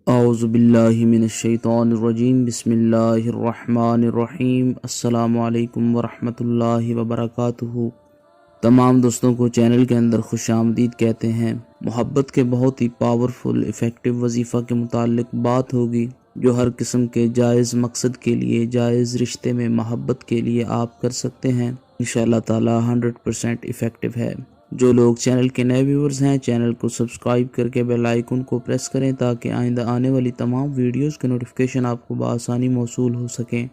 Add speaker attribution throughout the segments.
Speaker 1: اعوذ باللہ من الشیطان الرجیم بسم اللہ الرحمن الرحیم السلام علیکم ورحمۃ اللہ وبرکاتہ۔ تمام دوستوں کو چینل کے اندر خوش آمدید کہتے ہیں۔ محبت کے بہت ہی پاورفل افیکٹو وظیفہ کے متعلق بات ہوگی جو ہر قسم کے جائز مقصد کے لیے، جائز رشتے میں محبت کے لیے آپ کر سکتے ہیں۔ انشاءاللہ تعالی 100% افیکٹو ہے۔ جو لوگ چینل کے نئے ویورز ہیں، چینل کو سبسکرائب کر کے بیل آئیکن کو پریس کریں تاکہ آئندہ آنے والی تمام ویڈیوز کے نوٹیفیکیشن آپ کو بآسانی موصول ہو سکیں۔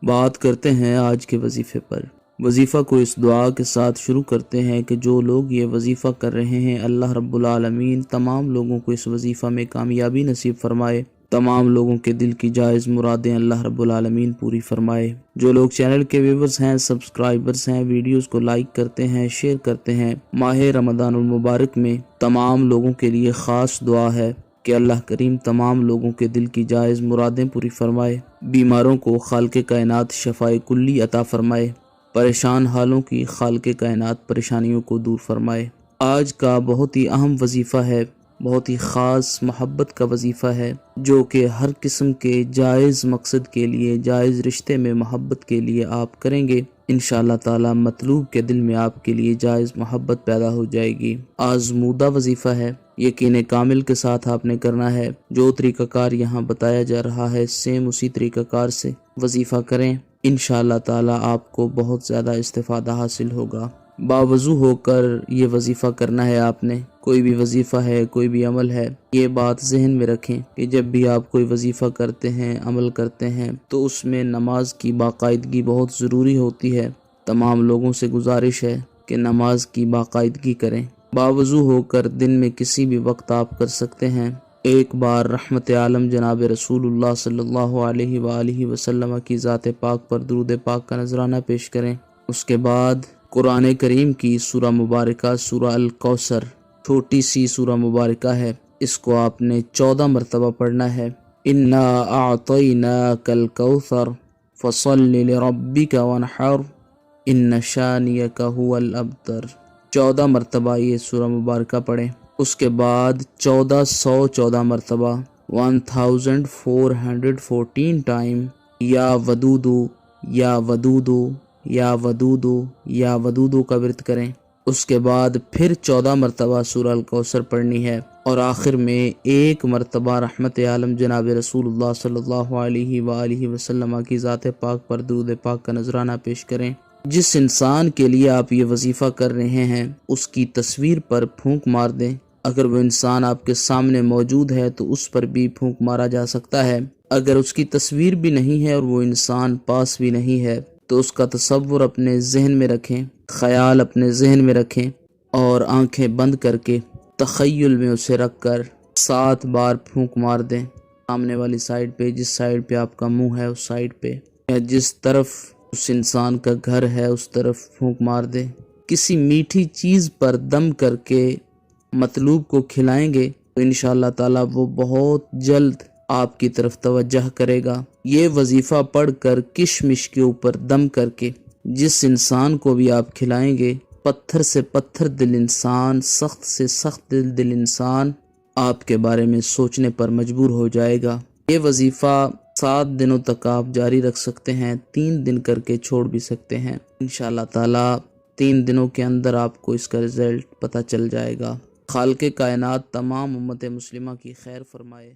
Speaker 1: بات کرتے ہیں آج کے وظیفے پر۔ وظیفہ کو اس دعا کے ساتھ شروع کرتے ہیں کہ جو لوگ یہ وظیفہ کر رہے ہیں، اللہ رب العالمین تمام لوگوں کو اس وظیفہ میں کامیابی نصیب فرمائے، تمام لوگوں کے دل کی جائز مرادیں اللہ رب العالمین پوری فرمائے۔ جو لوگ چینل کے ویورز ہیں، سبسکرائبرز ہیں، ویڈیوز کو لائک کرتے ہیں، شیئر کرتے ہیں، ماہ رمضان المبارک میں تمام لوگوں کے لیے خاص دعا ہے کہ اللہ کریم تمام لوگوں کے دل کی جائز مرادیں پوری فرمائے، بیماروں کو خالق کائنات شفائے کلی عطا فرمائے، پریشان حالوں کی خالق کائنات پریشانیوں کو دور فرمائے۔ آج کا بہت ہی اہم وظیفہ ہے، بہت ہی خاص محبت کا وظیفہ ہے جو کہ ہر قسم کے جائز مقصد کے لیے، جائز رشتے میں محبت کے لیے آپ کریں گے، انشاءاللہ تعالی مطلوب کے دل میں آپ کے لیے جائز محبت پیدا ہو جائے گی۔ آزمودہ وظیفہ ہے، یقین کامل کے ساتھ آپ نے کرنا ہے۔ جو طریقہ کار یہاں بتایا جا رہا ہے سیم اسی طریقہ کار سے وظیفہ کریں، انشاءاللہ تعالی آپ کو بہت زیادہ استفادہ حاصل ہوگا۔ باوضو ہو کر یہ وظیفہ کرنا ہے آپ نے۔ کوئی بھی وظیفہ ہے، کوئی بھی عمل ہے، یہ بات ذہن میں رکھیں کہ جب بھی آپ کوئی وظیفہ کرتے ہیں، عمل کرتے ہیں، تو اس میں نماز کی باقاعدگی بہت ضروری ہوتی ہے۔ تمام لوگوں سے گزارش ہے کہ نماز کی باقاعدگی کریں۔ باوضو ہو کر دن میں کسی بھی وقت آپ کر سکتے ہیں۔ ایک بار رحمت عالم جناب رسول اللہ صلی اللہ علیہ وآلہ وسلم کی ذات پاک پر درود پاک کا نذرانہ پیش کریں۔ اس کے بعد قرآن کریم کی سورہ مبارکہ سورہ الکوثر، چھوٹی سی سورہ مبارکہ ہے، اس کو آپ نے 14 مرتبہ پڑھنا ہے۔ اِنَّا أَعْطَيْنَاكَ الْكَوْثَرَ فَصَلِّ لِرَبِّكَ وَانْحَرْ إِنَّ شَانِئَكَ هُوَ الْأَبْتَرُ۔ 14 مرتبہ یہ سورہ مبارکہ پڑھیں۔ اس کے بعد 1414 مرتبہ 1414 ٹائم یا ودودو یا ودودو یا ودودو یا ودودو کا ورد کریں۔ اس کے بعد پھر 14 مرتبہ سورہ الکوثر پڑھنی ہے، اور آخر میں ایک مرتبہ رحمت عالم جناب رسول اللہ صلی اللہ علیہ وآلہ وسلم کی ذات پاک پر درود پاک کا نذرانہ پیش کریں۔ جس انسان کے لیے آپ یہ وظیفہ کر رہے ہیں اس کی تصویر پر پھونک مار دیں۔ اگر وہ انسان آپ کے سامنے موجود ہے تو اس پر بھی پھونک مارا جا سکتا ہے۔ اگر اس کی تصویر بھی نہیں ہے اور وہ انسان پاس بھی نہیں ہے تو اس کا تصور اپنے ذہن میں رکھیں، خیال اپنے ذہن میں رکھیں، اور آنکھیں بند کر کے تخیل میں اسے رکھ کر 7 بار پھونک مار دیں۔ سامنے والی سائڈ پہ، جس سائڈ پہ آپ کا منہ ہے اس سائڈ پہ، یا جس طرف اس انسان کا گھر ہے اس طرف پھونک مار دیں۔ کسی میٹھی چیز پر دم کر کے مطلوب کو کھلائیں گے تو انشاءاللہ تعالی وہ بہت جلد آپ کی طرف توجہ کرے گا۔ یہ وظیفہ پڑھ کر کشمش کے اوپر دم کر کے جس انسان کو بھی آپ کھلائیں گے، پتھر سے پتھر دل انسان، سخت سے سخت دل انسان آپ کے بارے میں سوچنے پر مجبور ہو جائے گا۔ یہ وظیفہ 7 دنوں تک آپ جاری رکھ سکتے ہیں، 3 دن کر کے چھوڑ بھی سکتے ہیں۔ انشاءاللہ تعالی 3 دنوں کے اندر آپ کو اس کا رزلٹ پتہ چل جائے گا۔ خالق کائنات تمام امت مسلمہ کی خیر فرمائے۔